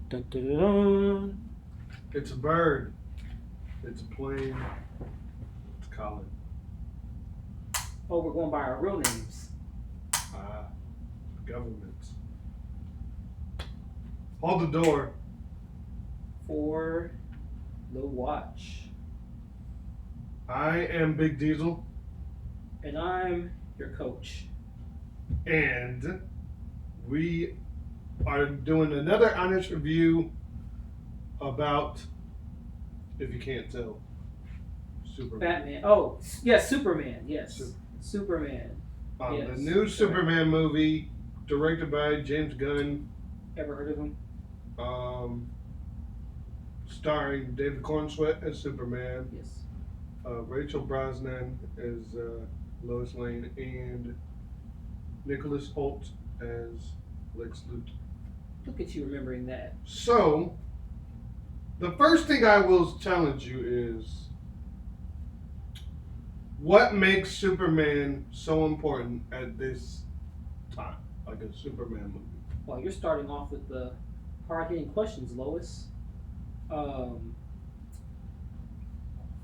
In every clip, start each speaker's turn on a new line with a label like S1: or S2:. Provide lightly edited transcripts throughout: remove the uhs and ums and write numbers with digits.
S1: Dun, dun, dun, dun.
S2: It's a bird. It's a plane. It's Colin.
S1: Oh, we're going by our real names.
S2: Ah, governments. Hold the door.
S1: For the watch.
S2: I am Big Diesel,
S1: And I'm your coach.
S2: and we are doing another honest review about, if you can't tell, Superman.
S1: Batman. Oh, yes, Superman. Yes.
S2: Super-
S1: Superman. Yes.
S2: The new Superman movie, directed by James Gunn,
S1: Ever heard of him?
S2: um, starring David Cornsweet as Superman,
S1: Yes.
S2: Rachel Brosnan as Lois Lane, and Nicholas Hoult as Lex Luthor.
S1: Look at you remembering that.
S2: So, the first thing I will challenge you is, what makes Superman so important at this time? Like a Superman movie.
S1: Well, you're starting off with the hard hitting questions, Lois. Um,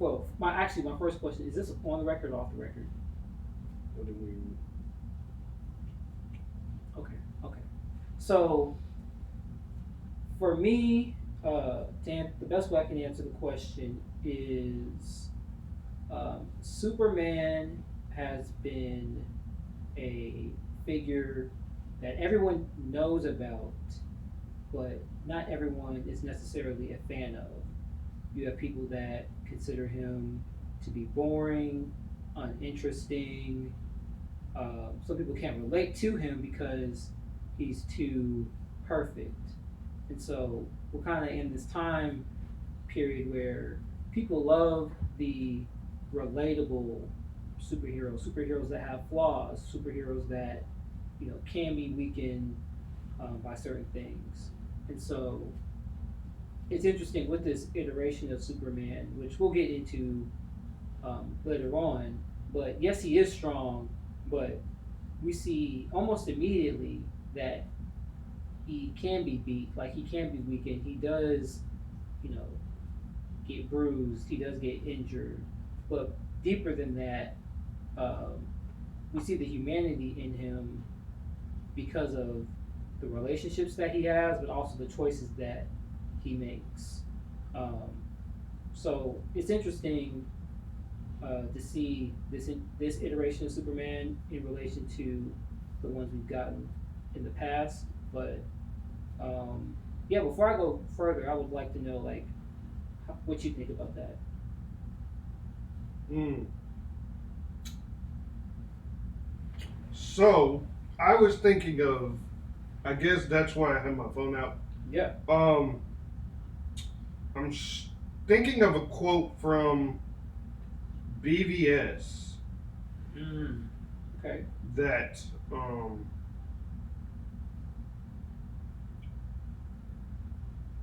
S1: well, my first question is: this on the record or off the record?
S2: What do we.
S1: Okay, okay. So, for me, the best way I can answer the question is Superman has been a figure that everyone knows about, but not everyone is necessarily a fan of. You have people that consider him to be boring, uninteresting. Some people can't relate to him because he's too perfect. And so we're kind of in this time period where people love the relatable superheroes that have flaws, superheroes that can be weakened by certain things. And so it's interesting with this iteration of Superman, which we'll get into later on. But yes, he is strong, but we see almost immediately that he can be beat, like he can be weakened. He does, you know, get bruised. He does get injured, but deeper than that, um, we see the humanity in him because of the relationships that he has, but also the choices that he makes. Um, so it's interesting to see this iteration of Superman in relation to the ones we've gotten in the past. But yeah, before I go further, I would like to know like what you think about that.
S2: Mm. So, I was thinking of, I guess that's why I had my phone out.
S1: Yeah.
S2: Um, I'm thinking of a quote from BVS
S1: Mm. Okay.
S2: that, um,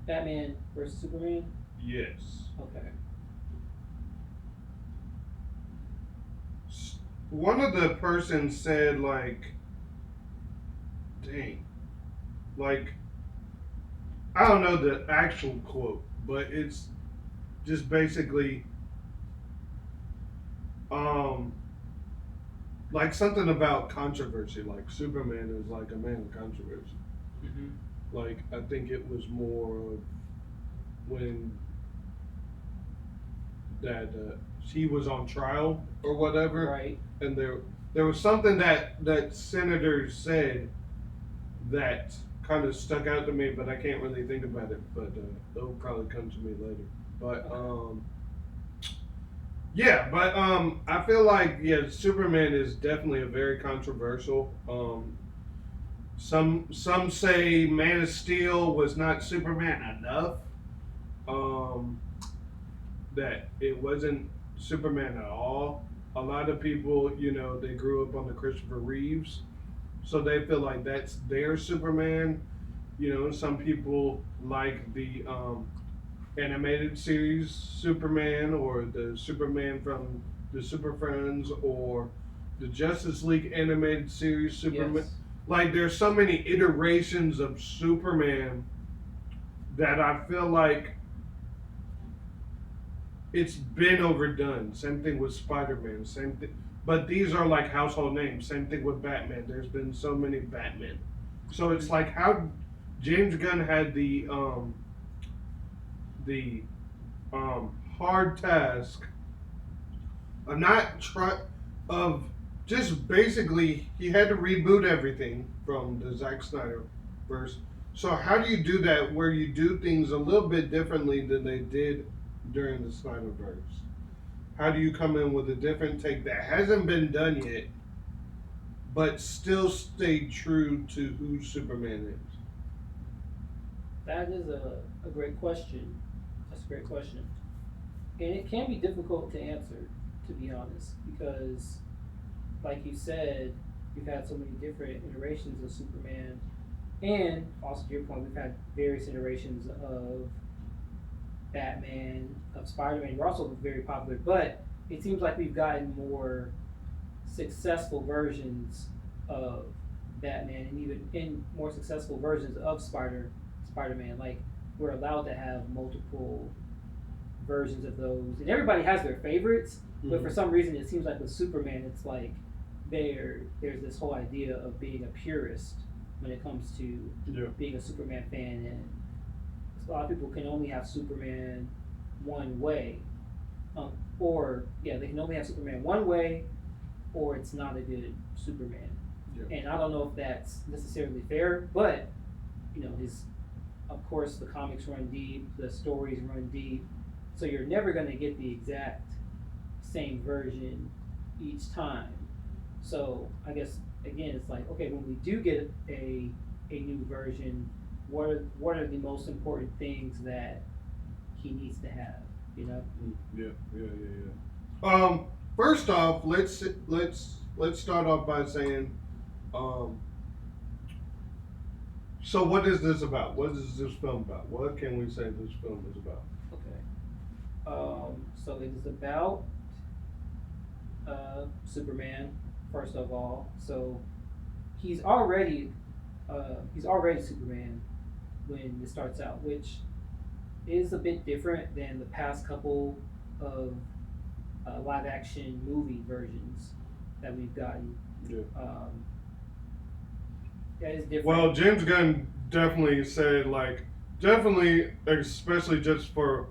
S1: Batman versus Superman.
S2: yes.
S1: Okay.
S2: One of the persons said, like, dang, like, I don't know the actual quote, but it's just basically, um, like something about controversy. Like Superman is like a man of controversy.
S1: Mm-hmm.
S2: Like I think it was more of when that he was on trial or whatever,
S1: Right.
S2: and there was something that senators said that kind of stuck out to me, but I can't really think about it. But it'll probably come to me later. But
S1: Okay.
S2: yeah, but I feel like yeah, Superman is definitely a very controversial. Some say Man of Steel was not Superman enough. Um, that it wasn't Superman at all. A lot of people, they grew up on the Christopher Reeves, so they feel like that's their Superman. Some people like the animated series Superman or the Superman from the Super Friends or the Justice League animated series Superman.
S1: Yes.
S2: Like there's so many iterations of Superman that I feel like it's been overdone. Same thing with Spider-Man. Same thing, but these are like household names. Same thing with Batman. There's been so many Batmen, so it's like how James Gunn had the hard task of not try of just basically he had to reboot everything from the Zack Snyder verse. So how do you do that where you do things a little bit differently than they did during the Snyderverse? How do you come in with a different take that hasn't been done yet, but still stay true to who Superman is?
S1: That is a great question. That's a great question. And it can be difficult to answer, to be honest, because, like you said, we've had so many different iterations of Superman. And also, to your point, we've had various iterations of Batman, of Spider Man. We're also very popular, but it seems like we've gotten more successful versions of Batman, and even in more successful versions of Spider Man. Like we're allowed to have multiple versions of those, and everybody has their favorites. But for
S2: Mm-hmm.
S1: some reason, it seems like with Superman, it's like there's this whole idea of being a purist when it comes to
S2: Yeah.
S1: being a Superman fan, and a lot of people can only have Superman one way, or yeah, they can only have Superman one way, or it's not a good Superman.
S2: Yeah.
S1: And I don't know if that's necessarily fair, but his, of course, the comics run deep, the stories run deep, so you're never going to get the exact same version each time. So I guess again, it's like okay, when we do get a new version, what are the most important things that he needs to have? You know?
S2: Yeah, yeah, yeah, yeah. First off, let's start off by saying, um, so what is this about? What is this film about? What can we say this film is about?
S1: Okay. So it is about Superman, first of all. So he's already he's already Superman when it starts out, which is a bit different than the past couple of live action movie versions that we've gotten.
S2: Yeah.
S1: That is different.
S2: Well, James Gunn definitely said like definitely, especially just for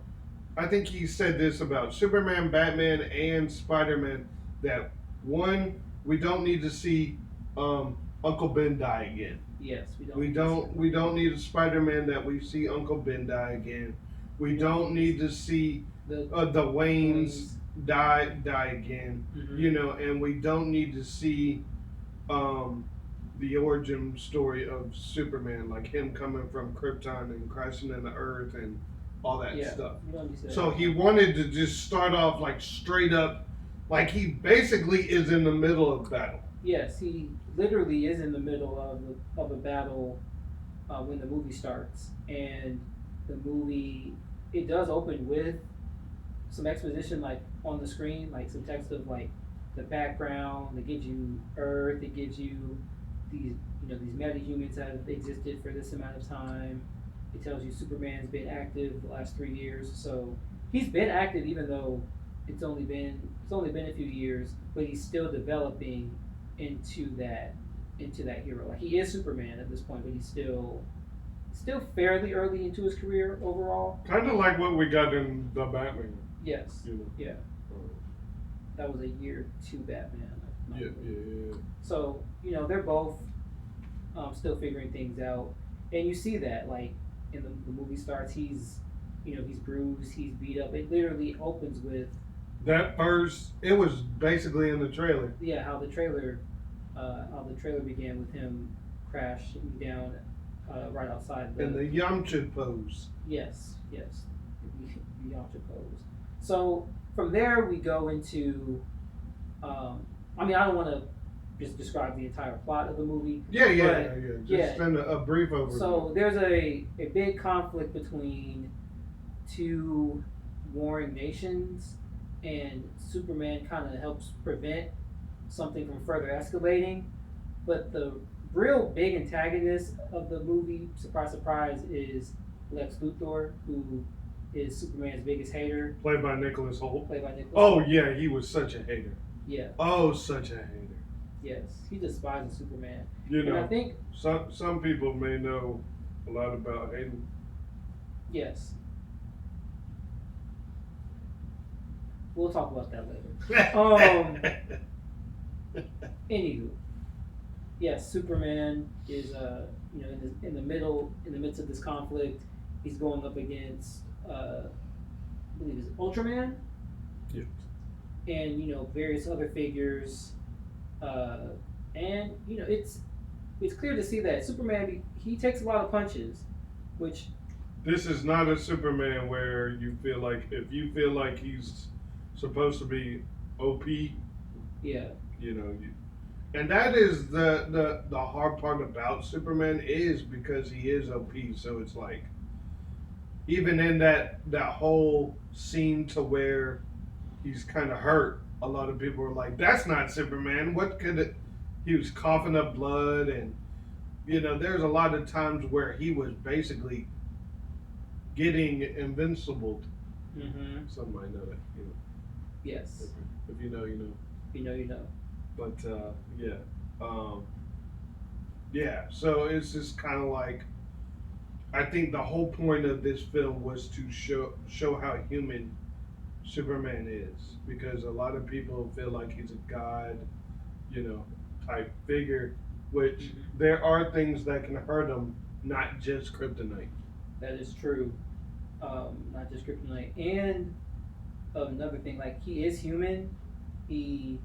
S2: I think he said this about Superman, Batman, and Spider Man that one we don't need to see Uncle Ben die again.
S1: Yes, we don't.
S2: We don't need a Spider Man that we see Uncle Ben die again. We don't need to see
S1: The
S2: the Waynes
S1: Waynes.
S2: die again.
S1: Mhm.
S2: And we don't need to see um, the origin story of Superman, like him coming from Krypton and crashing into Earth and all that
S1: Yeah,
S2: stuff.
S1: we don't need to.
S2: So he wanted to just start off like straight up, like he basically is in the middle of battle.
S1: Yes, he literally is in the middle of a battle when the movie starts, and the movie it does open with some exposition like on the screen, like some text of like the background. It gives you Earth. It gives you these these metahumans that have existed for this amount of time. It tells you Superman's been active the last 3 years, so he's been active even though it's only been a few years, but he's still developing into that into that hero. Like he is Superman at this point, but he's still fairly early into his career overall.
S2: Kind of like what we got in the Batman.
S1: Yes,
S2: You know.
S1: yeah, that was a year two Batman.
S2: Yeah, yeah, yeah.
S1: So they're both still figuring things out, and you see that like in the movie starts, he's bruised, he's beat up. It literally opens with
S2: That first, it was basically in the trailer.
S1: yeah how the trailer began with him crashing down right outside
S2: In
S1: the
S2: the Yamcha pose.
S1: yes the Yamcha pose. So from there we go into I mean I don't want to just describe the entire plot of the movie.
S2: Yeah, yeah,
S1: but,
S2: yeah, yeah. Just
S1: yeah.
S2: send a brief overview.
S1: So there's a big conflict between two warring nations, and Superman kind of helps prevent something from further escalating. But the real big antagonist of the movie, surprise, surprise, is Lex Luthor, who is Superman's biggest hater,
S2: Played by Nicholas Holt.
S1: played by Nicholas
S2: Oh
S1: Hoult.
S2: yeah, he was such a hater.
S1: Yeah,
S2: Oh, such a hater.
S1: yes, he despises Superman,
S2: You
S1: and I
S2: know,
S1: think
S2: some people may know a lot about Hayden.
S1: yes, we'll talk about that later. Anywho, yes, Superman is in the middle in the midst of this conflict. He's going up against I believe it's Ultraman
S2: Yeah.
S1: and various other figures, uh, and it's clear to see that Superman he takes a lot of punches, which
S2: This is not a Superman where you feel like if you feel like he's supposed to be OP,
S1: yeah.
S2: you know, and that is the hard part about Superman is because he is OP. So it's like even in that whole scene to where he's kind of hurt, a lot of people are like, "That's not Superman. What could it?" He was coughing up blood, and there's a lot of times where he was basically getting invincible.
S1: Mm-hmm.
S2: Some might know that,
S1: Yes.
S2: if you know, you know.
S1: You know. You know.
S2: But yeah, um, yeah. So it's just kind of like I think the whole point of this film was to show how human Superman is, because a lot of people feel like he's a god, you know, type figure, which
S1: Mm-hmm.
S2: there are things that can hurt him, not just kryptonite.
S1: That is true. Not just kryptonite, and another thing, like he is human. He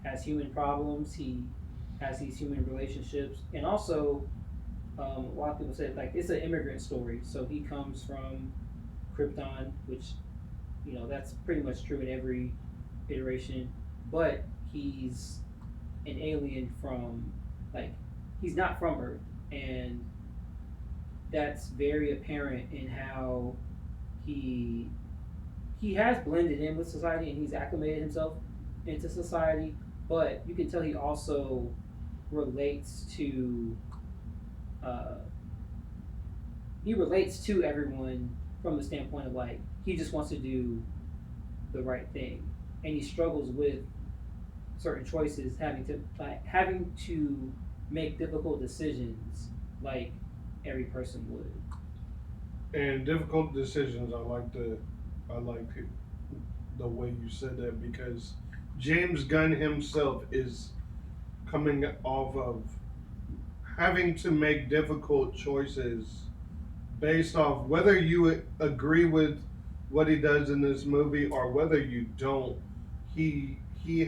S1: has human problems. He has these human relationships, and also a lot of people say like it's an immigrant story. So he comes from Krypton, which that's pretty much true in every iteration. But he's an alien from like he's not from Earth, and that's very apparent in how he he has blended in with society and he's acclimated himself into society. But you can tell he also relates to uh, everyone from the standpoint of like he just wants to do the right thing, and he struggles with certain choices, having to make difficult decisions like every person would.
S2: And difficult decisions. I like the way you said that because James Gunn himself is coming off of having to make difficult choices based off whether you agree with what he does in this movie or whether you don't. He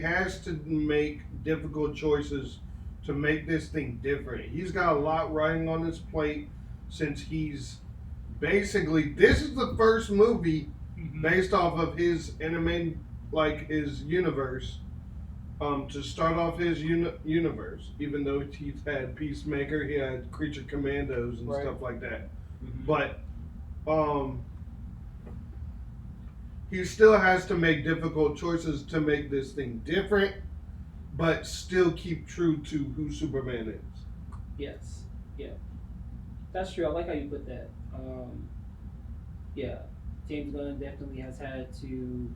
S2: has to make difficult choices to make this thing different. He's got a lot riding on his plate since he's basically this is the first movie
S1: Mm-hmm.
S2: based off of his anime, like his universe, to start off his universe. Even though he's had Peacemaker, he had Creature Commandos and
S1: Right.
S2: stuff like that,
S1: Mm-hmm.
S2: but um, he still has to make difficult choices to make this thing different, but still keep true to who Superman is.
S1: Yes. Yeah. That's true. I like how you put that. Yeah. James Gunn definitely has had to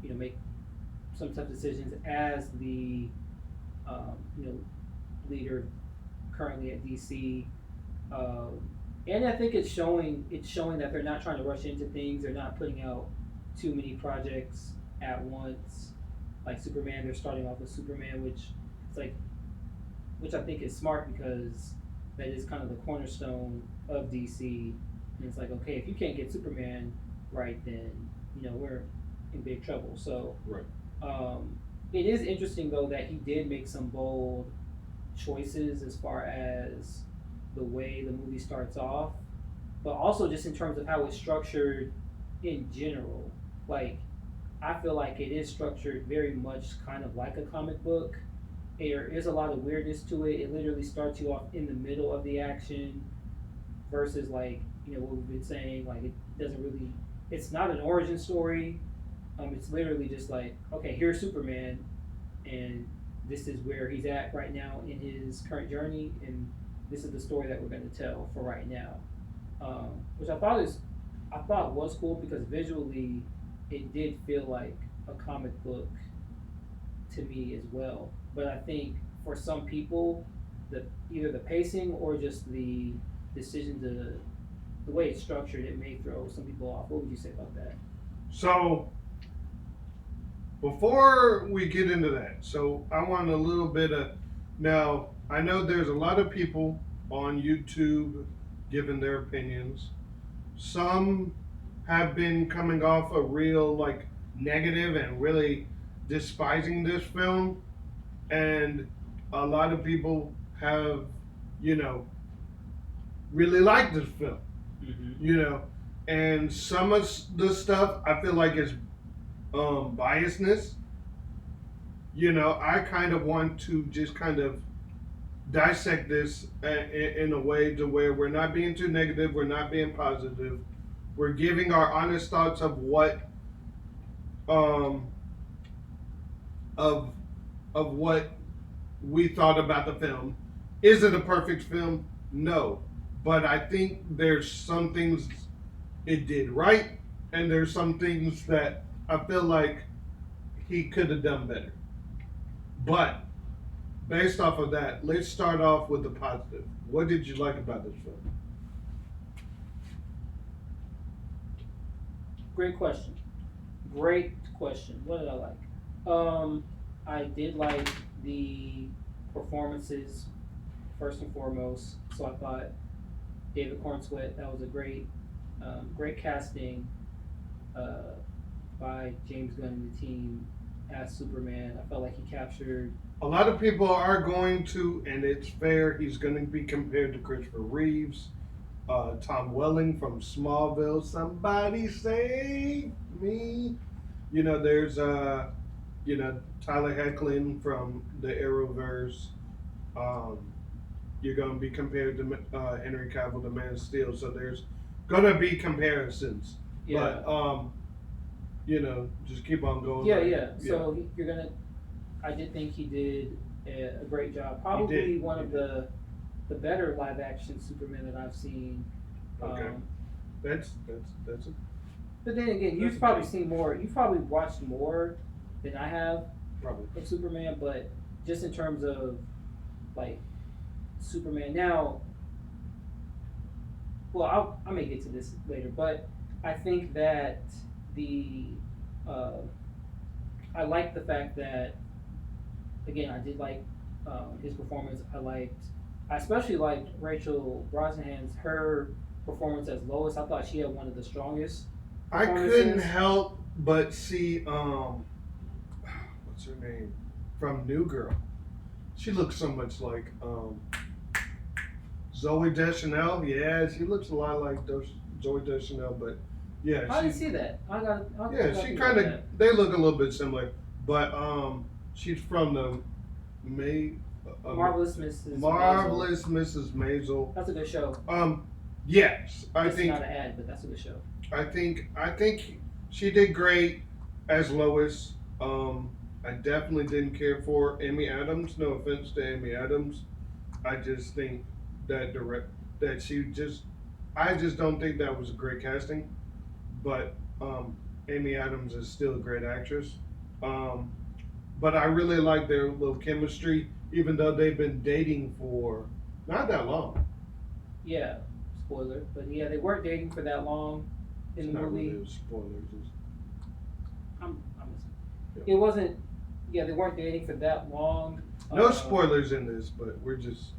S1: make some tough decisions as the leader currently at DC. Um, and I think it's showing that they're not trying to rush into things. They're not putting out too many projects at once. Like Superman, they're starting off with Superman, it's like which I think is smart because that is kind of the cornerstone of DC. And it's like, okay, if you can't get Superman right, then we're in big trouble. So
S2: Right.
S1: it is interesting though that he did make some bold choices as far as the way the movie starts off, but also just in terms of how it's structured in general. Like, I feel like it is structured very much kind of like a comic book. There is a lot of weirdness to it. It literally starts you off in the middle of the action versus like what we've been saying. Like it doesn't really. It's not an origin story. It's literally just like okay, here's Superman, and this is where he's at right now in his current journey, and this is the story that we're going to tell for right now. Um, which I thought was cool because visually, it did feel like a comic book to me as well. But I think for some people, the either the pacing or just the decision to the way it's structured, it may throw some people off. What would you say about that?
S2: So before we get into that, so I want a little bit of now. I know there's a lot of people on YouTube giving their opinions. Some have been coming off a real like negative and really despising this film, and a lot of people have, you know, really liked this film.
S1: Mm-hmm.
S2: You know, and some of the stuff I feel like is biasness. You know, I kind of want to just kind of dissect this in a way to where we're not being too negative, we're not being positive, we're giving our honest thoughts of what um, of what we thought about the film. Is it a perfect film? No, but I think there's some things it did right, and there's some things that I feel like he could have done better. But based off of that, let's start off with the positive. What did you like about this film?
S1: Great question. Great question. What did I like? I did like the performances first and foremost. So I thought David Cornsweet, that was a great casting uh, by James Gunn and the team as Superman. I felt like he captured.
S2: A lot of people are going to, and it's fair, he's going to be compared to Christopher Reeves, Tom Welling from Smallville. Somebody save me. You know, there's, Tyler Hoechlin from the Arrowverse. Um, you're going to be compared to Henry Cavill, the Man of Steel. So there's going to be comparisons.
S1: Yeah.
S2: But, just keep on going.
S1: Yeah, yeah. So you're gonna. I did think he did a great job. Probably one of the better live action Superman that I've seen.
S2: Okay. That's a,
S1: But then again, you've probably seen more. You've probably watched more than I have
S2: probably.
S1: of Superman. But just in terms of like Superman now, well, I may get to this later, but I think that the uh, I like the fact that again I did like his performance. I especially liked Rachel Brosnahan's her performance as Lois. I thought she had one of the strongest
S2: I
S1: performances.
S2: couldn't help but see what's her name from New Girl. She looks so much like Zoe Deschanel. Yeah, she looks a lot like Zoe Deschanel, but yeah,
S1: I didn't see that.
S2: she kind of they look a little bit similar, but she's from the May
S1: Marvelous Mrs.
S2: Marvelous Mrs. Maisel.
S1: That's a good show.
S2: Yes, I
S1: It's
S2: think
S1: not an ad, but that's a good show.
S2: I think she did great as Lois. I definitely didn't care for Amy Adams. No offense to Amy Adams. I just think that that she just I just don't think that was a great casting. But Amy Adams is still a great actress. Um, but I really like their little chemistry, even though they've been dating for not that long.
S1: Yeah, spoiler, but yeah, they weren't dating for that long in
S2: It's
S1: the
S2: not
S1: movie.
S2: really a spoiler. Just,
S1: I'm
S2: yeah.
S1: It wasn't. Yeah, they weren't dating for that long.
S2: No spoilers in this, but we're just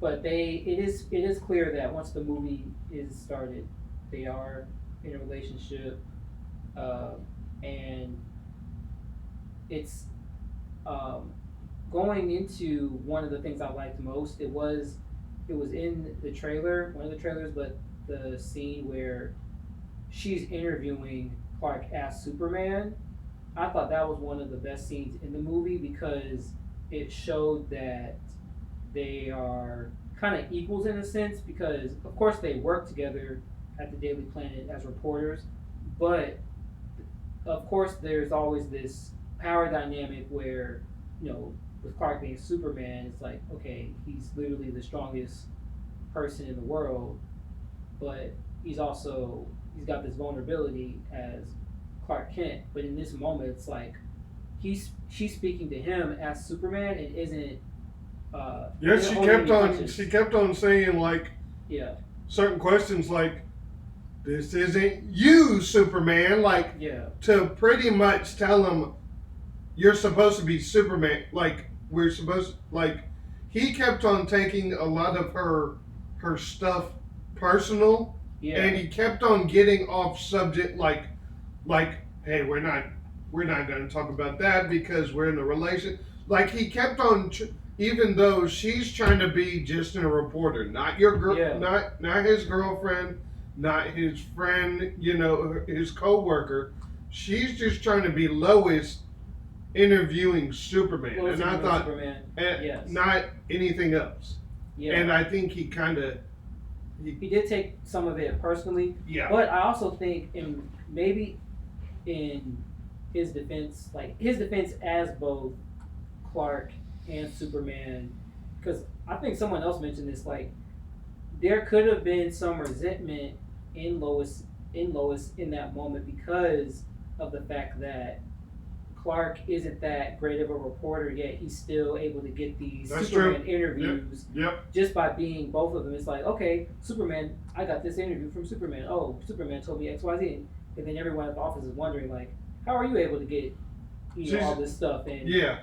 S1: But it is clear that once the movie is started, they are in a relationship, uh, and it's um, going into one of the things I liked most. It was in the trailer, one of the trailers, but the scene where she's interviewing Clark as Superman. I thought that was one of the best scenes in the movie because it showed that they are kind of equals in a sense because of course they work together at the Daily Planet as reporters, but of course there's always this power dynamic where with Clark being Superman, it's like okay, he's literally the strongest person in the world, but he's got this vulnerability as Clark Kent, but in this moment, it's like she's speaking to him as Superman and
S2: Yeah,
S1: isn't holding any punches.
S2: she kept on saying like
S1: Yeah,
S2: certain questions like, "This isn't you, Superman," like
S1: yeah,
S2: to pretty much tell him you're supposed to be Superman. Like we're supposed like he kept on taking a lot of her stuff personal,
S1: yeah.
S2: and he kept on getting off subject. Like hey, we're not going to talk about that because we're in a relation. Like he kept on. Even though she's trying to be just a reporter, not your girl,
S1: Yeah.
S2: not his girlfriend, not his friend, his coworker. She's just trying to be Lois interviewing Superman,
S1: Lois
S2: and I
S1: interviewing
S2: thought,
S1: Superman. Yes.
S2: not anything else.
S1: Yeah.
S2: And I think he kind of,
S1: He did take some of it personally,
S2: yeah,
S1: but I also think maybe in his defense as both Clark and Superman, because I think someone else mentioned this, like there could have been some resentment in Lois in that moment because of the fact that Clark isn't that great of a reporter yet. He's still able to get these
S2: that's
S1: Superman
S2: true.
S1: interviews
S2: Yep.
S1: just by being both of them. It's like, okay, Superman, I got this interview from Superman. Oh, Superman told me X, Y, Z, and then everyone at the office is wondering like, how are you able to get all this stuff? And
S2: Yeah.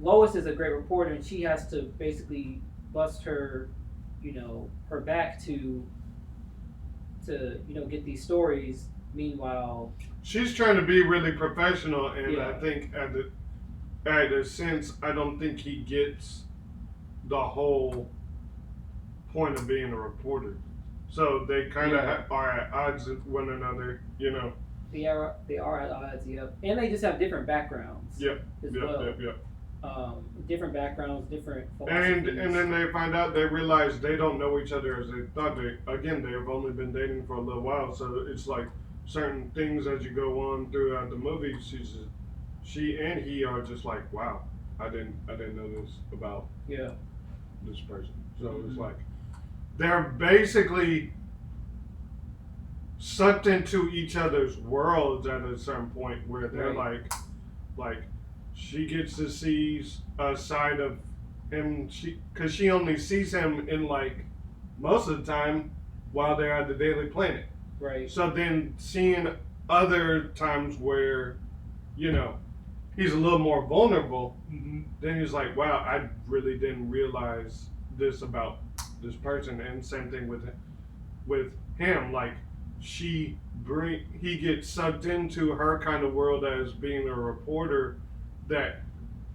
S1: Lois is a great reporter, and she has to basically bust her, her back to get these stories. Meanwhile,
S2: She's trying to be really professional, and
S1: yeah,
S2: I think at a sense, I don't think he gets the whole point of being a reporter. So they kind of
S1: yeah,
S2: are at odds with one another.
S1: they are at odds. Yep, and they just have different backgrounds.
S2: Yep.
S1: As
S2: Yep.
S1: well.
S2: Yep. Yep.
S1: Different backgrounds, different
S2: And
S1: philosophies.
S2: then they find out they realize they don't know each other as they thought. They've only been dating for a little while, so it's like certain things as you go on throughout the movie. She and he are just like, wow, I didn't know this about
S1: Yeah.
S2: this person. So
S1: Mm-hmm.
S2: it's like they're basically sucked into each other's worlds at a certain point where they're
S1: Right.
S2: like she gets to see a side of him, because she only sees him in like most of the time while they're at the Daily Planet.
S1: Right.
S2: So then seeing other times where you know he's a little more vulnerable,
S1: Mm-hmm.
S2: then he's like, wow, I really didn't realize this about this person. And same thing with him, like he gets sucked into her kind of world as being a reporter that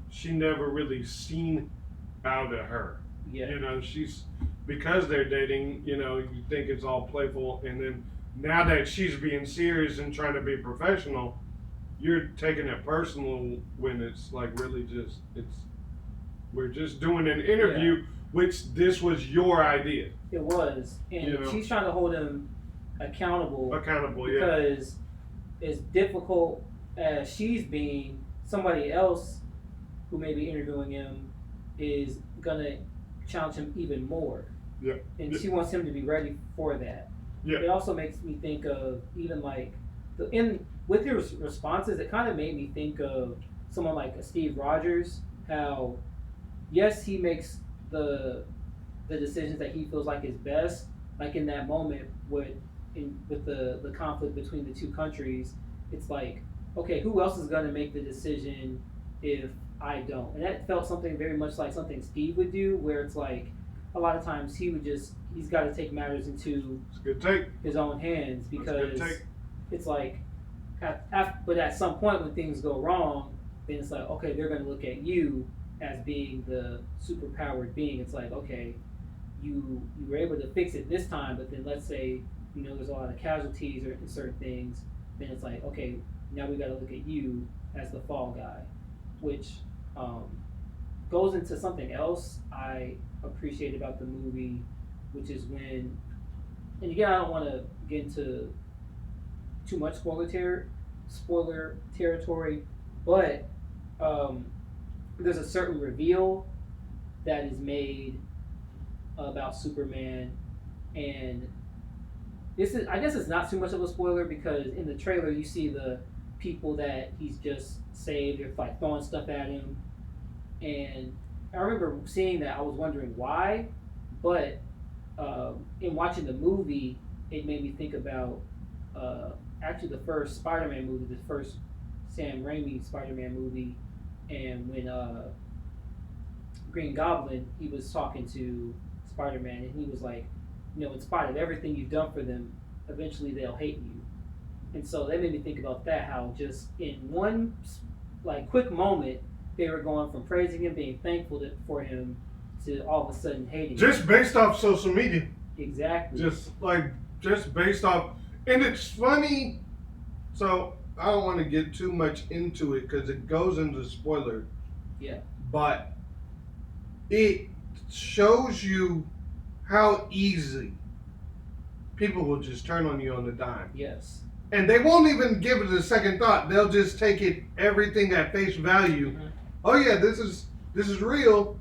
S2: she never really seen out of her.
S1: Yeah.
S2: She's because they're dating, you think it's all playful, and then now that she's being serious and trying to be professional, you're taking it personal when it's like really just we're just doing an interview,
S1: Yeah.
S2: which this was your idea.
S1: It was, and she's trying to hold him accountable
S2: Yeah.
S1: because as difficult as she's being, somebody else who may be interviewing him is gonna challenge him even more.
S2: Yeah.
S1: And
S2: Yeah.
S1: she wants him to be ready for that.
S2: Yeah.
S1: It also makes me think of even like with his responses, it kind of made me think of someone like a Steve Rogers. How yes, he makes the decisions that he feels like is best. Like in that moment with the conflict between the two countries, it's like, okay, who else is gonna make the decision if I don't? And that felt something very much like something Steve would do, where it's like a lot of times he's got to take matters into
S2: It's a good take.
S1: his own hands
S2: That's a good
S1: because
S2: take.
S1: it's like, but at some point when things go wrong, then it's like, okay, they're going to look at you as being the superpowered being. It's like, okay, you were able to fix it this time, but then let's say there's a lot of casualties or certain things, then it's like, okay, now we got to look at you as the fall guy, which um, goes into something else I appreciate about the movie, which is when, and again, I don't want to get into too much spoiler territory, but um, there's a certain reveal that is made about Superman, and this is, I guess it's not too much of a spoiler because in the trailer you see the people that he's just saved. They're like throwing stuff at him, and I remember seeing that. I was wondering why, but in watching the movie, it made me think about uh, actually the first Spider-Man movie, the first Sam Raimi Spider-Man movie, and when Green Goblin, he was talking to Spider-Man, and he was like, in spite of everything you've done for them, eventually they'll hate you. And so that made me think about that, how just in one like quick moment they were going from praising him, being thankful for him, to all of a sudden hating him.
S2: Just based off social media.
S1: Exactly.
S2: Just based off, and it's funny. So I don't want to get too much into it because it goes into spoiler.
S1: Yeah.
S2: But it shows you how easy people will just turn on you on the dime.
S1: Yes.
S2: And they won't even give it a second thought. They'll just take it everything at face value.
S1: Mm-hmm.
S2: Oh yeah, this is real.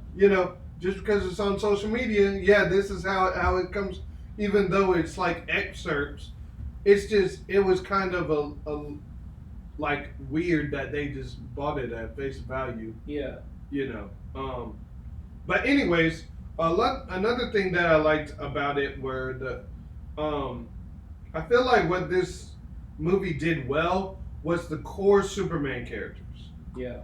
S2: Just because it's on social media. Yeah, this is how it comes. Even though it's like excerpts, it was kind of a like weird that they just bought it at face value.
S1: Yeah.
S2: But anyways, another thing that I liked about it were I feel like what this movie did well was the core Superman characters.
S1: Yeah.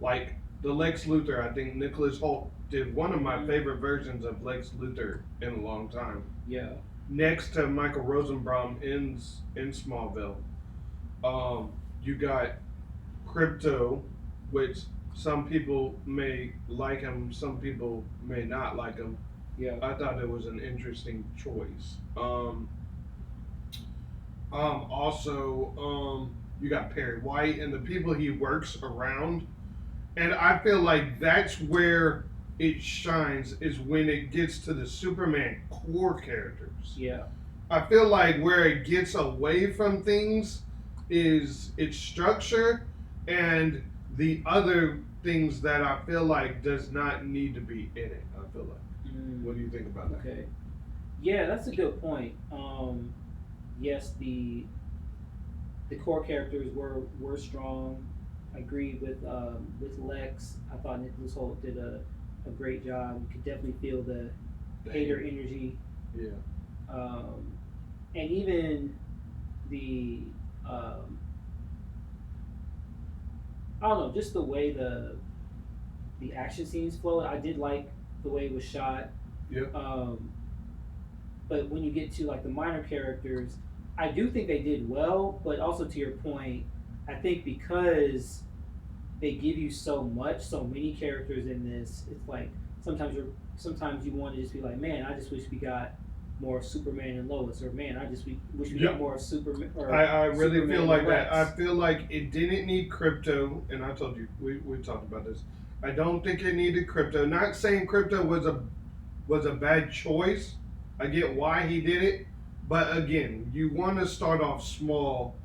S2: Like the Lex Luthor, I think Nicholas Hoult did one of my favorite versions of Lex Luthor in a long time.
S1: Yeah.
S2: Next to Michael Rosenbaum in Smallville. You got Crypto, which some people may like him, some people may not like him.
S1: Yeah.
S2: I thought it was an interesting choice. Also, you got Perry White and the people he works around, and I feel like that's where it shines is when it gets to the Superman core characters.
S1: Yeah.
S2: I feel like where it gets away from things is its structure and the other things that I feel like does not need to be in it. I feel like. What do you think about that?
S1: Okay. Yeah, that's a good point. Yes, the core characters were strong. I agree with Lex. I thought Nicholas Hoult did a great job. You could definitely feel the hater energy.
S2: Yeah.
S1: And even the I don't know, just the way the action scenes flowed. I did like the way it was shot.
S2: Yeah.
S1: But when you get to like the minor characters, I do think they did well. But also to your point, I think because they give you so many characters in this, it's like sometimes you want to just be like, man, I just wish we got more Superman and Lois, or man, I just wish we got more Superman. Or
S2: I really
S1: Superman
S2: feel like
S1: and Rex.
S2: that. I feel like it didn't need Crypto, and I told you we talked about this. I don't think it needed Crypto. Not saying Crypto was a bad choice. I get why he did it, but again, you want to start off small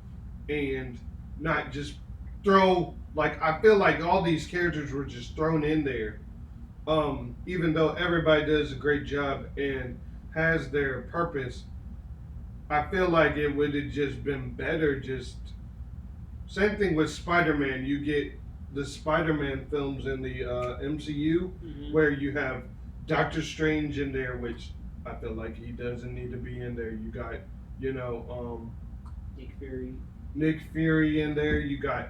S2: and not just throw. Like I feel like all these characters were just thrown in there. Even though everybody does a great job and has their purpose, I feel like it would have just been better. Just same thing with Spider-Man. You get the Spider-Man films in the MCU where you have Doctor Strange in there, which I feel like he doesn't need to be in there. You got Nick Fury in there. You got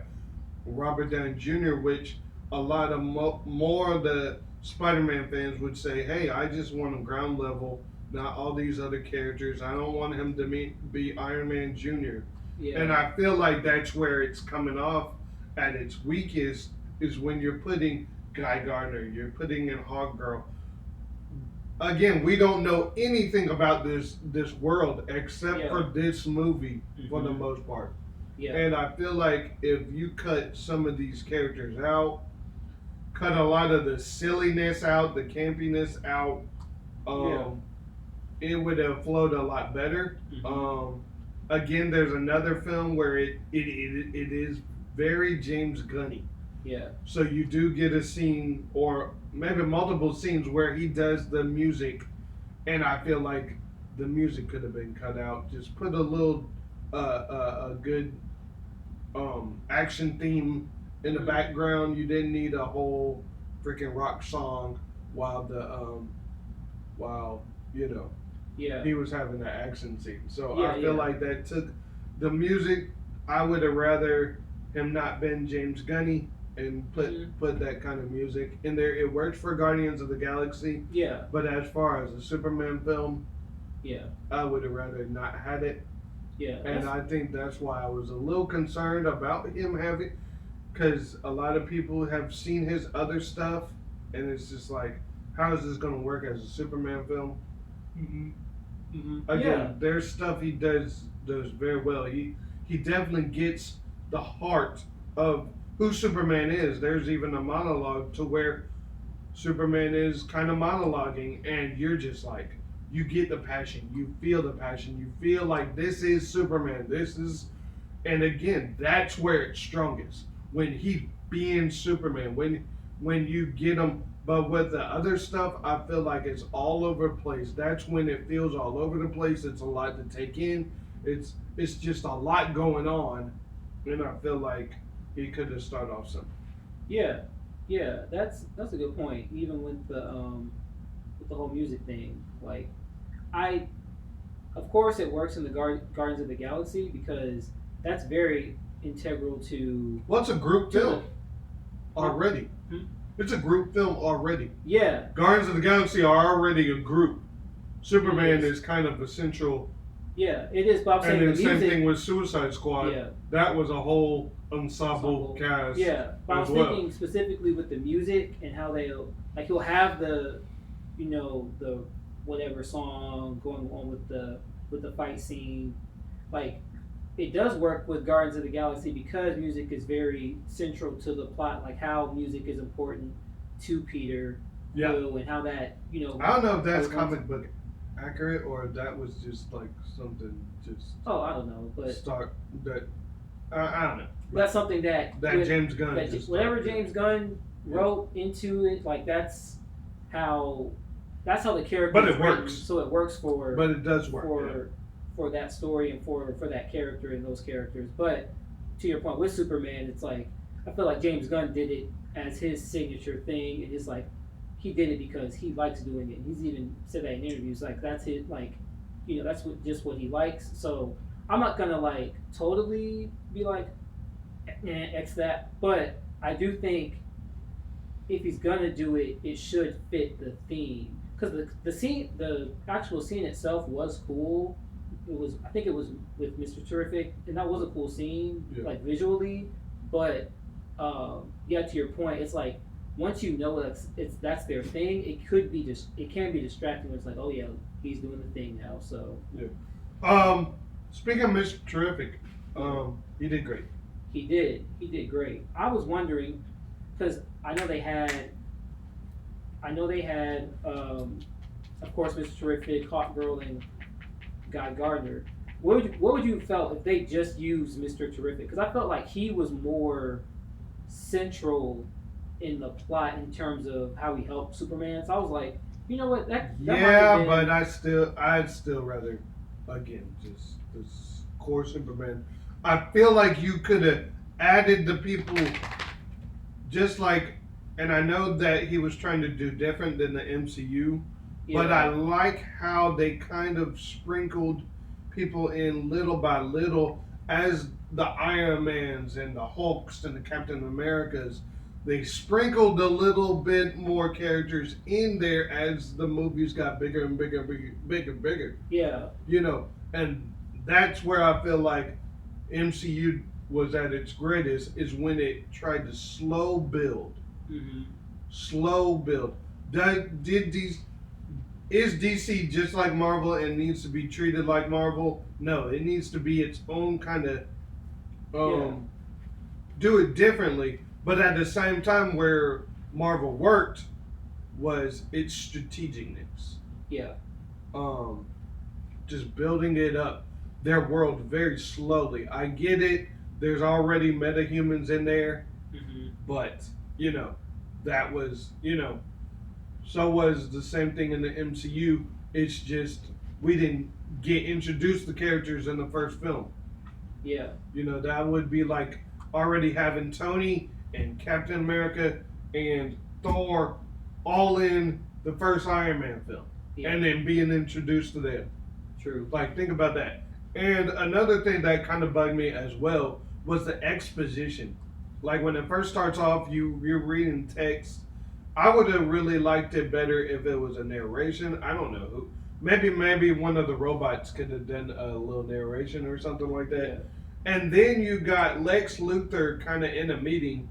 S2: Robert Downey Jr., which a lot of more of the Spider-Man fans would say, hey, I just want him ground level, not all these other characters. I don't want him to be Iron Man Jr.
S1: Yeah.
S2: And I feel like that's where it's coming off at its weakest is when you're putting Guy Gardner, you're putting in Hawkgirl. Again, we don't know anything about this world except for this movie for the most part.
S1: Yeah.
S2: And I feel like if you cut some of these characters out, cut a lot of the silliness out, the campiness out, it would have flowed a lot better. Again, there's another film where it is very James Gunny.
S1: Yeah.
S2: So you do get a scene or maybe multiple scenes where he does the music, and I feel like the music could have been cut out. Just put a little a good action theme in the background. You didn't need a whole freaking rock song while the while you know
S1: Yeah.
S2: he was having the action scene. So
S1: Yeah.
S2: I feel
S1: Yeah.
S2: like that took the music. I would have rather him not been James Gunny and put that kind of music in there. It worked for Guardians of the Galaxy,
S1: Yeah.
S2: but as far as a Superman film,
S1: Yeah.
S2: I would have rather not had it.
S1: Yeah.
S2: And I think that's why I was a little concerned about him having, because a lot of people have seen his other stuff, and it's just like, how is this going to work as a Superman film?
S1: Mm-hmm. Mm-hmm.
S2: Again,
S1: Yeah.
S2: there's stuff he does very well. He definitely gets the heart of who Superman is. There's even a monologue to where Superman is kind of monologuing, and you're just like, you get the passion, you feel the passion, you feel like this is Superman. This is, and again, that's where it's strongest when he being Superman. When you get him, but with the other stuff, I feel like it's all over the place. That's when it feels all over the place. It's a lot to take in. It's just a lot going on, and I feel like he could have started off simple.
S1: Yeah. Yeah. That's a good point. Even with the whole music thing, like I of course it works in the Guardians of the Galaxy because that's very integral to
S2: What's a group
S1: to
S2: film already?
S1: Hmm?
S2: It's a group film already.
S1: Yeah.
S2: Guardians of the Galaxy are already a group. Superman
S1: It is.
S2: is kind of the central,
S1: Yeah, it is. But I'm
S2: and
S1: saying
S2: then
S1: the
S2: the same
S1: music.
S2: thing with Suicide Squad.
S1: Yeah.
S2: That was a whole ensemble cast.
S1: Yeah, but I was
S2: as well.
S1: thinking specifically with the music and how they'll like he'll have the, the whatever song going on with the fight scene, like it does work with Guardians of the Galaxy because music is very central to the plot, like how music is important to Peter
S2: Yeah.
S1: Quill and how that
S2: I don't know if that's
S1: goes-
S2: comic book accurate or if that was just like something just
S1: Oh, I don't know, but
S2: start that. I don't know.
S1: that's something that
S2: James Gunn.
S1: that
S2: just
S1: whatever
S2: started.
S1: James Gunn wrote into it, like how the character.
S2: But
S1: is
S2: it
S1: written,
S2: works.
S1: so it works for
S2: But it does work.
S1: for that story and for that character and those characters. But to your point with Superman, it's like I feel like James Gunn did it as his signature thing, and it's like he did it because he likes doing it. He's even said that in interviews, like that's his that's just what he likes. So I'm not gonna like totally be like X that, but I do think if he's gonna do it, it should fit the theme because the actual scene itself was cool. I think it was with Mr. Terrific, and that was a cool scene, like visually. But yeah, to your point, it's like once you know that's their thing, it can be distracting. When it's like, oh yeah, he's doing the thing now. So
S2: speaking of Mr. Terrific, he did great.
S1: He did great. I was wondering because I know they had, of course, Mr. Terrific, Hawk Girl, and Guy Gardner. What would you felt if they just used Mr. Terrific? Because I felt like he was more central in the plot in terms of how he helped Superman. So I was like, you know what? That might have been,
S2: but I'd still rather, again, just this core Superman. I feel like you could have added the people, just like, and I know that he was trying to do different than the MCU, but I like how they kind of sprinkled people in little by little as the Iron Mans and the Hulks and the Captain Americas. They sprinkled a little bit more characters in there as the movies got bigger and bigger and bigger.
S1: Yeah.
S2: And that's where I feel like MCU was at its greatest, is when it tried to slow build.
S1: Mm-hmm.
S2: Slow build. Is DC just like Marvel and needs to be treated like Marvel? No, it needs to be its own kind of do it differently. But at the same time, where Marvel worked was its strategicness.
S1: Yeah.
S2: Just building it up, their world very slowly. I get it. There's already metahumans in there, but that was so was the same thing in the MCU. It's just we didn't get introduced to characters in the first film.
S1: Yeah.
S2: You know, that would be like already having Tony and Captain America and Thor all in the first Iron Man film,
S1: Yeah.
S2: and then being introduced to them.
S1: True.
S2: Like, think about that. And another thing that kind of bugged me as well was the exposition. Like, when it first starts off, you're reading text. I would have really liked it better if it was a narration. I don't know who. Maybe one of the robots could have done a little narration or something like that.
S1: Yeah.
S2: And then you got Lex Luthor kind of in a meeting,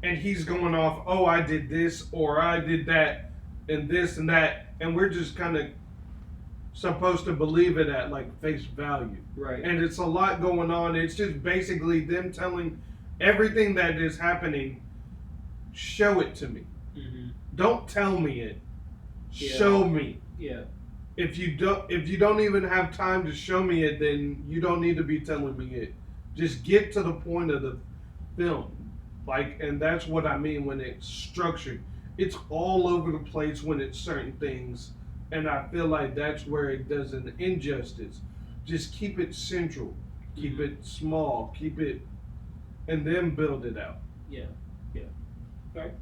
S2: and he's going off, oh, I did this or I did that and this and that, and we're just kind of supposed to believe it at like face value.
S1: Right.
S2: And it's a lot going on. It's just basically them telling everything that is happening. Show it to me.
S1: Mm-hmm.
S2: Don't tell me it.
S1: Yeah.
S2: Show me.
S1: Yeah.
S2: If you don't even have time to show me it, then you don't need to be telling me it. Just get to the point of the film. Like, and that's what I mean when it's structured. It's all over the place when it's certain things, and I feel like that's where it does an injustice. Just keep it central, keep
S1: Mm-hmm.
S2: it small, keep it, and then build it out.
S1: Yeah. Yeah. Right.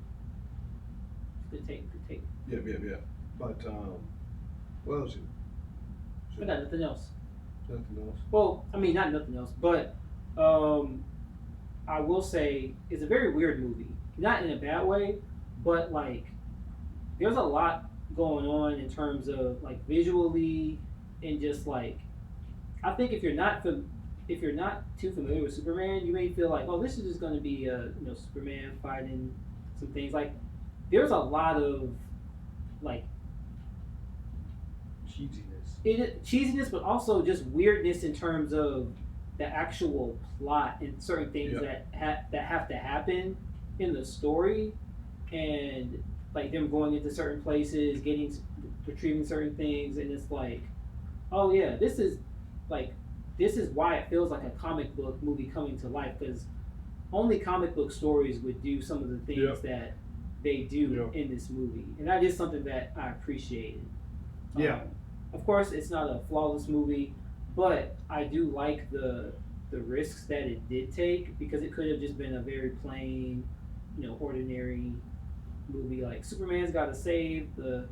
S1: Good take. Good take.
S2: Yeah. But what else?
S1: I got nothing else.
S2: Nothing else.
S1: Well, I mean, not nothing else, but I will say it's a very weird movie. Not in a bad way, but like there's a lot going on in terms of like visually and just like I think if you're not too familiar with Superman, you may feel like, oh, this is just going to be Superman fighting some things. Like there's a lot of like cheesiness, but also just weirdness in terms of the actual plot and certain things
S2: Yeah.
S1: that have to happen in the story, and like them going into certain places, retrieving certain things, and it's like, oh yeah, this is why it feels like a comic book movie coming to life because only comic book stories would do some of the things
S2: Yeah.
S1: that they do
S2: Yeah.
S1: in this movie, and that is something that I appreciated.
S2: Yeah.
S1: Of course, it's not a flawless movie, but I do like the risks that it did take because it could have just been a very plain, ordinary movie like Superman's got to save the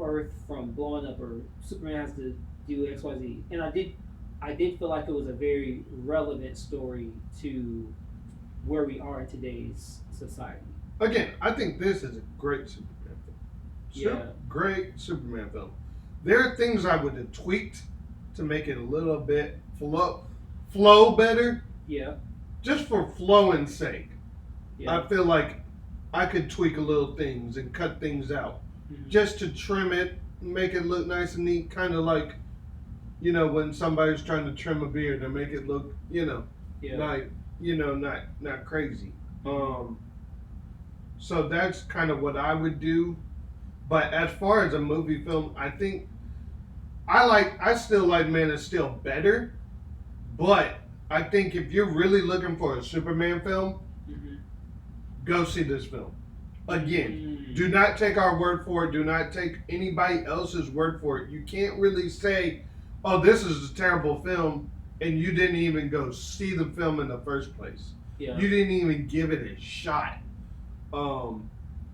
S1: Earth from blowing up, or Superman has to do X Y Z, and I did feel like it was a very relevant story to where we are in today's society.
S2: Again, I think this is a great Superman film.
S1: Yeah.
S2: Great Superman film. There are things I would have tweaked to make it a little bit flow better,
S1: Yeah,
S2: just for flowing's sake.
S1: yeah,
S2: I feel like I could tweak a little things and cut things out
S1: mhm,
S2: just to trim it, make it look nice and neat, kind of like when somebody's trying to trim a beard and make it look
S1: yeah,
S2: like not crazy. So that's kind of what I would do. But as far as a movie film, I think I still like Man of Steel better. But I think if you're really looking for a Superman film,
S1: mhm,
S2: go see this film. Again,
S1: mm,
S2: do not take our word for it. Do not take anybody else's word for it. You can't really say, "Oh, this is a terrible film," and you didn't even go see the film in the first place.
S1: yeah,
S2: You didn't even give it a shot.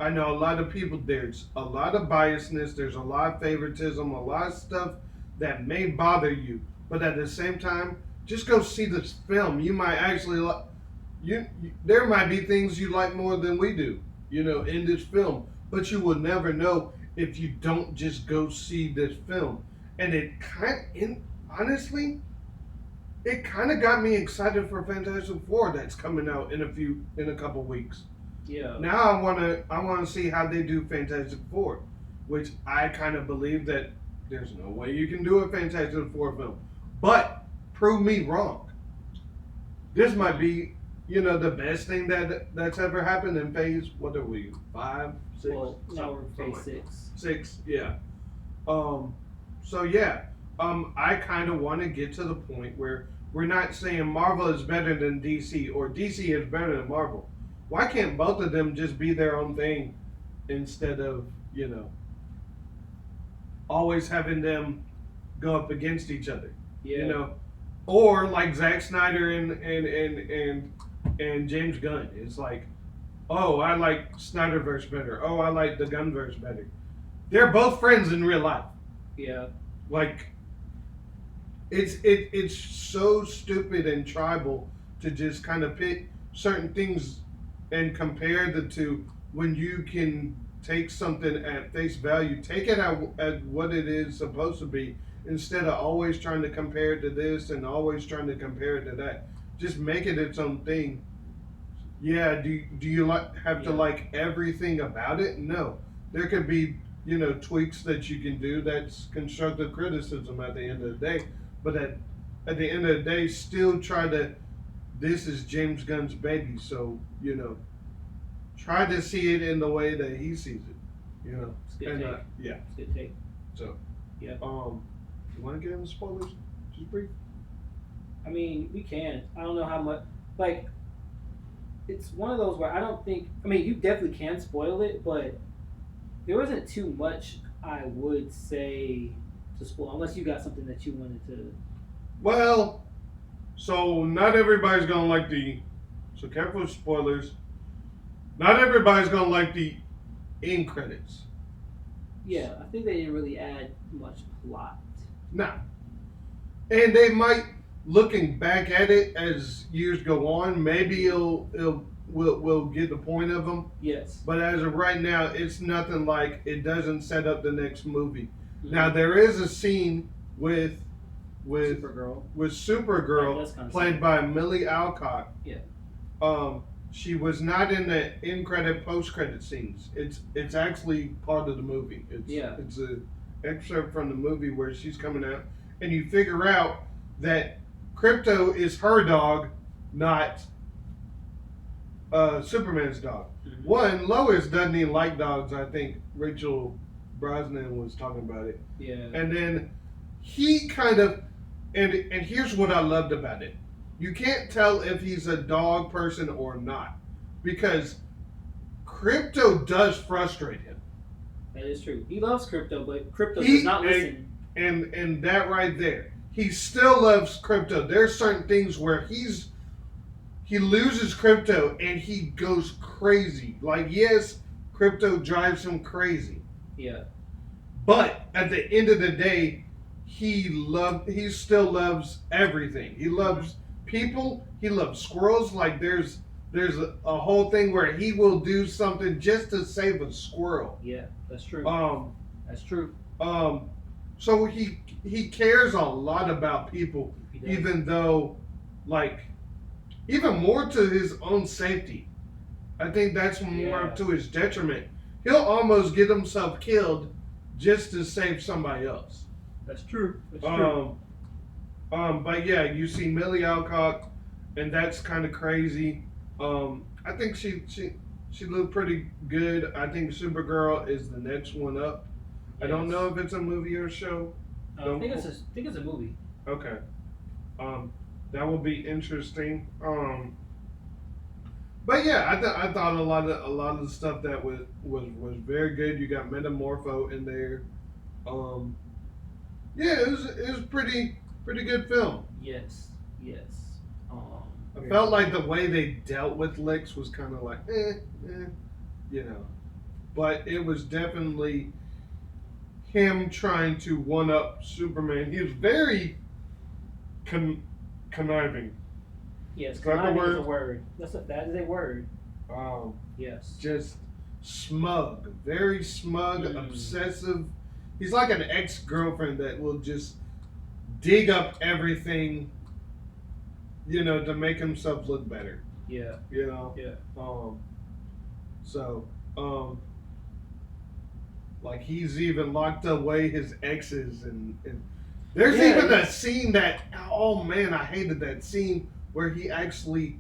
S2: I know a lot of people. There's a lot of biasness. There's a lot of favoritism. A lot of stuff that may bother you. But at the same time, just go see this film. You might actually like. There might be things you like more than we do. In this film, but you will never know if you don't just go see this film. And honestly, it kind of got me excited for Fantastic Four that's coming out in a couple weeks.
S1: yeah,
S2: Now I wanna see how they do Fantastic Four, which I kind of believe that there's no way you can do a Fantastic Four film, but prove me wrong. This might be the best thing that's ever happened in phase. What are we? 5, 6.
S1: Well, now we're
S2: something
S1: phase
S2: like
S1: 6.
S2: 6, yeah. So yeah, I kind of want to get to the point where we're not saying Marvel is better than DC or DC is better than Marvel. Why can't both of them just be their own thing instead of always having them go up against each other. You
S1: Yeah.
S2: know, or like Zack Snyder and James Gunn. It's like, oh, I like Snyderverse better. Oh, I like the Gunverse better. They're both friends in real life.
S1: Yeah.
S2: Like it's so stupid and tribal to just kind of pick certain things and compare the two when you can take something at face value, take it at what it is supposed to be, instead of always trying to compare it to this and always trying to compare it to that. Just make it its own thing. Yeah, do you have to
S1: Yeah.
S2: like everything about it? No. There could be, tweaks that you can do that's constructive criticism at the end of the day. But at the end of the day, still try to, this is James Gunn's baby, so, try to see it in the way that he sees it.
S1: It's a good
S2: And
S1: take.
S2: yeah.
S1: It's a good take.
S2: So
S1: Yeah.
S2: you wanna get into spoilers? Just brief.
S1: I mean, we can. I don't know how much. Like, it's one of those where I don't think. I mean, you definitely can spoil it, but there wasn't too much I would say to spoil, unless you got something that you wanted to.
S2: Well, so not everybody's gonna like so careful with spoilers. Not everybody's gonna like the end credits.
S1: Yeah, I think they didn't really add much plot.
S2: Nah. And they might, looking back at it as years go on, maybe we'll get the point of them.
S1: Yes.
S2: But as of right now, it's nothing like, it doesn't set up the next movie.
S1: Mhm.
S2: Now there is a scene with
S1: Supergirl.
S2: with
S1: That
S2: Supergirl
S1: does kinda
S2: played
S1: seem-
S2: by Millie Alcock.
S1: Yeah.
S2: She was not in the end credit post credit scenes. It's actually part of the movie.
S1: Yeah.
S2: It's a excerpt from the movie where she's coming out, and you figure out that Crypto is her dog, not Superman's dog.
S1: Mhm.
S2: One, Lois doesn't even like dogs. I think Rachel Brosnan was talking about it.
S1: Yeah.
S2: And then he kind of, and here's what I loved about it. You can't tell if he's a dog person or not, because Crypto does frustrate him.
S1: That is true. He loves Crypto, but Crypto
S2: He-
S1: does not listen.
S2: And that right there, he still loves Crypto. There's certain things where he loses Crypto and he goes crazy. Like, yes, Crypto drives him crazy,
S1: Yeah.
S2: but at the end of the day, he still loves everything. He loves people. He loves squirrels. Like there's a whole thing where he will do something just to save a squirrel.
S1: Yeah. That's true. That's true.
S2: So he cares a lot about people,
S1: He does.
S2: even though, like, even more to his own safety. I think that's more
S1: Yeah.
S2: to his detriment. He'll almost get himself killed just to save somebody else.
S1: That's true. That's true.
S2: But yeah, you see Millie Alcock, and that's kind of crazy. I think she looked pretty good. I think Supergirl is the next one up. I don't know if it's a movie or a show.
S1: I think it's a movie.
S2: Okay. That will be interesting. But yeah, I thought a lot of the stuff that was very good. You got Metamorpho in there. Yeah, it was pretty good film.
S1: Yes. Yes.
S2: I felt like the way they dealt with Lex was kind of like, But it was definitely him trying to one up Superman. He was very conniving.
S1: Yes.
S2: Is that the
S1: Conniving is
S2: word?
S1: a word. That is a word. Yes.
S2: Just smug, very smug, obsessive. He's like an ex-girlfriend that will just dig up everything, to make himself look better.
S1: Yeah.
S2: Yeah. So, like he's even locked away his exes, and there's
S1: Yeah,
S2: even a scene that, oh man, I hated that scene where he actually,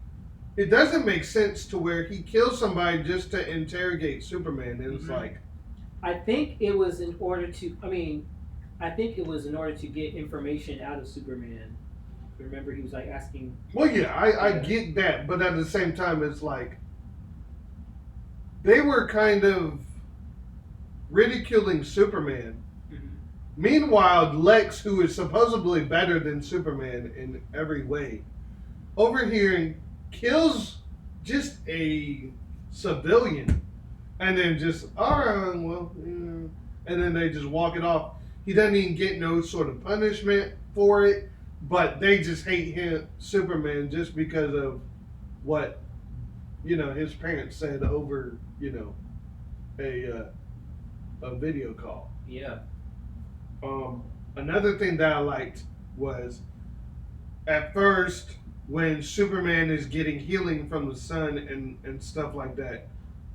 S2: it doesn't make sense to where he kills somebody just to interrogate Superman, and it's like,
S1: I think it was in order to. I mean, I think it was in order to get information out of Superman. Remember, he was like asking.
S2: well, yeah, I
S1: Yeah.
S2: get that, but at the same time, it's like they were kind of ridiculing Superman, Meanwhile, Lex, who is supposedly better than Superman in every way, over here and kills just a civilian, and then just alright, well, yeah. And then they just walk it off. He doesn't even get no sort of punishment for it, but they just hate him, Superman, just because of what his parents said over a a video call.
S1: Yeah.
S2: Another thing that I liked was at first when Superman is getting healing from the sun and stuff like that,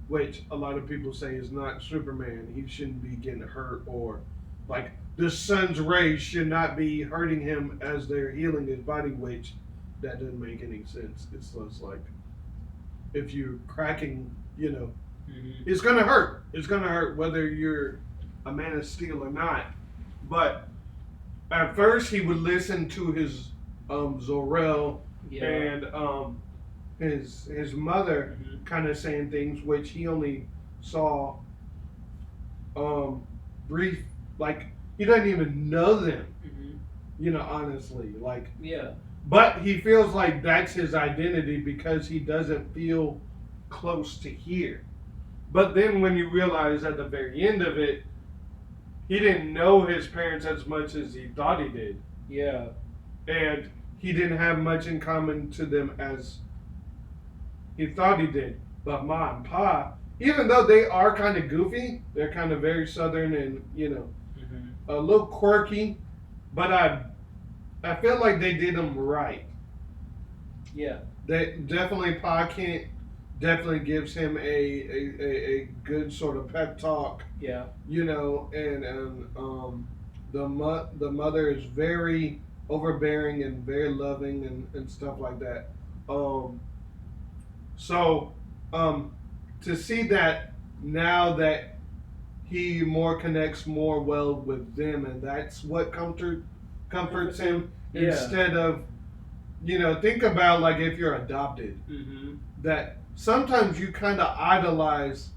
S2: which a lot of people say is not Superman. He shouldn't be getting hurt, or like the sun's rays should not be hurting him as they're healing his body, which that doesn't make any sense. It's just like if you're cracking, it's gonna hurt. It's gonna hurt whether you're a Man of Steel or not. But at first he would listen to his Zor-El and his mother kind of saying things which he only saw brief, like he doesn't even know them, honestly, like but he feels like that's his identity because he doesn't feel close to here. But then when you realize at the very end of it, he didn't know his parents as much as he thought he did.
S1: Yeah.
S2: And he didn't have much in common to them as he thought he did. But Ma and Pa, even though they are kind of goofy, they're kind of very southern and, a little quirky, but I feel like they did them right.
S1: Yeah.
S2: They definitely Pa can't definitely gives him a good sort of pep talk.
S1: Yeah.
S2: And the mother is very overbearing and very loving and stuff like that. So to see that now that he more connects more well with them, and that's what comforts him instead of think about like if you're adopted, that sometimes you kind of idolize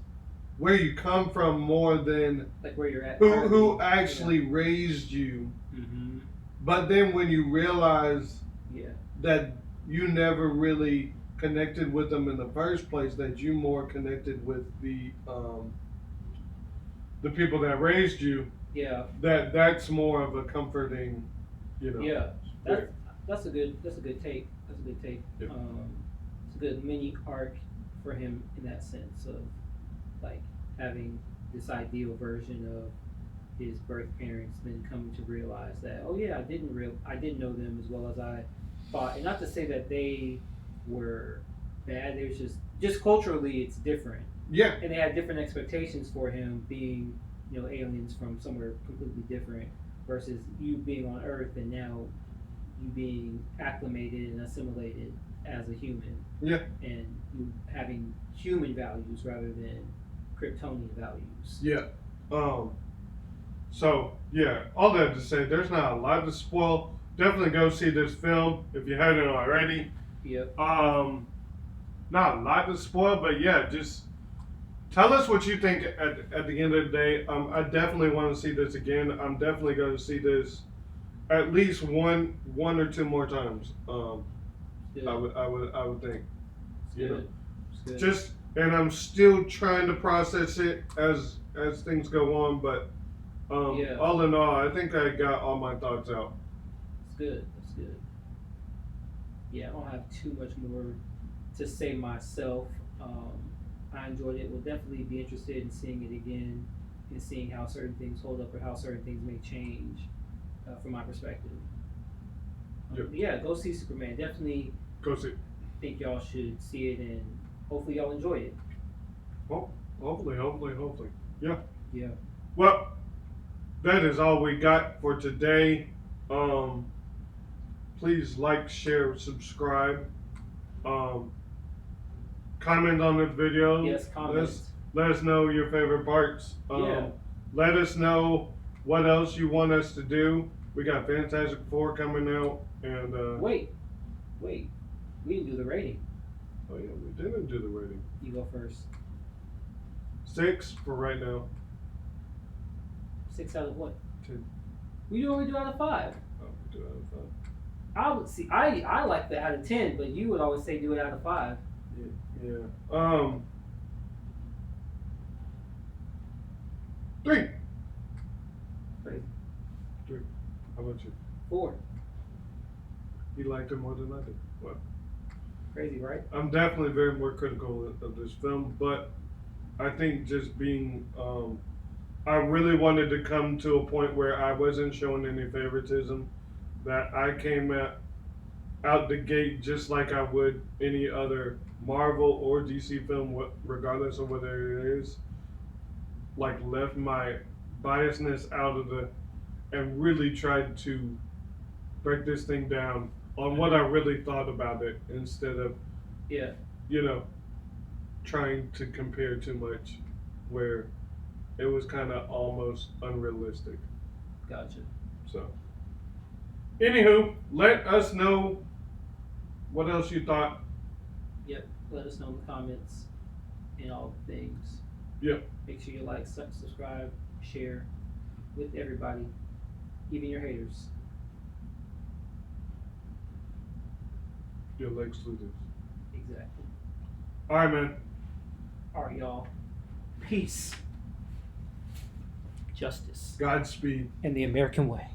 S2: where you come from more than
S1: like where you're at,
S2: who actually raised you. But then when you realize that you never really connected with them in the first place, that you more connected with the people that raised you, that's more of a comforting,
S1: that's a good take. That's a good take. It's a good mini arc for him in that sense of like having this ideal version of his birth parents, then coming to realize that I didn't know them as well as I thought, and not to say that they were bad. They was just culturally it's different.
S2: Yeah.
S1: And they had different expectations for him being aliens from somewhere completely different versus you being on Earth and now you being acclimated and assimilated as a human.
S2: Yeah.
S1: And you having human values rather than Kryptonian values.
S2: Yeah. So yeah, all that to say, there's not a lot to spoil. Definitely go see this film if you haven't already.
S1: Yep.
S2: Not a lot to spoil, but yeah, just tell us what you think at the end of the day. I definitely want to see this again. I'm definitely going to see this at least one or two more times. I would think.
S1: Good.
S2: Just, and I'm still trying to process it as things go on, but all in all, I think I got all my thoughts out.
S1: That's good. Yeah, I don't have too much more to say myself. I enjoyed it. Will definitely be interested in seeing it again and seeing how certain things hold up or how certain things may change from my perspective. Yeah, go see Superman. Definitely
S2: go see.
S1: Think y'all should see it and hopefully y'all enjoy it.
S2: Well, hopefully. Yeah.
S1: Yeah.
S2: Well, that is all we got for today. Please like, share, subscribe. Comment on this video.
S1: Yes, comment.
S2: Let us know your favorite parts. Let us know what else you want us to do. We got Fantastic Four coming out, and
S1: wait, we didn't do the rating.
S2: Oh yeah, we didn't do the rating.
S1: You go first.
S2: 6 for right now.
S1: 6 out of what?
S2: 10.
S1: We normally do out of 5.
S2: Oh, we do out of 5.
S1: I would see. I like the out of 10, but you would always say do it out of 5.
S2: Yeah. 3.
S1: Crazy.
S2: 3. How about you?
S1: 4.
S2: You liked it more than I did. What?
S1: Crazy, right?
S2: I'm definitely very more critical of this film, but I think just being, I really wanted to come to a point where I wasn't showing any favoritism, that I came out the gate just like I would any other Marvel or DC film, regardless of whether it is, like left my biasness out of the, and really tried to break this thing down on what I really thought about it instead of,
S1: Yeah.
S2: you know, trying to compare too much, where it was kind of almost unrealistic.
S1: Gotcha.
S2: So, anywho, let us know what else you thought.
S1: Yep. Let us know in the comments and all the things.
S2: Yep.
S1: Make sure you like, subscribe, share with everybody, even your haters.
S2: Your Lex Luthers.
S1: Exactly.
S2: All right, man.
S1: All right, y'all. Peace. Justice.
S2: Godspeed.
S1: And the American way.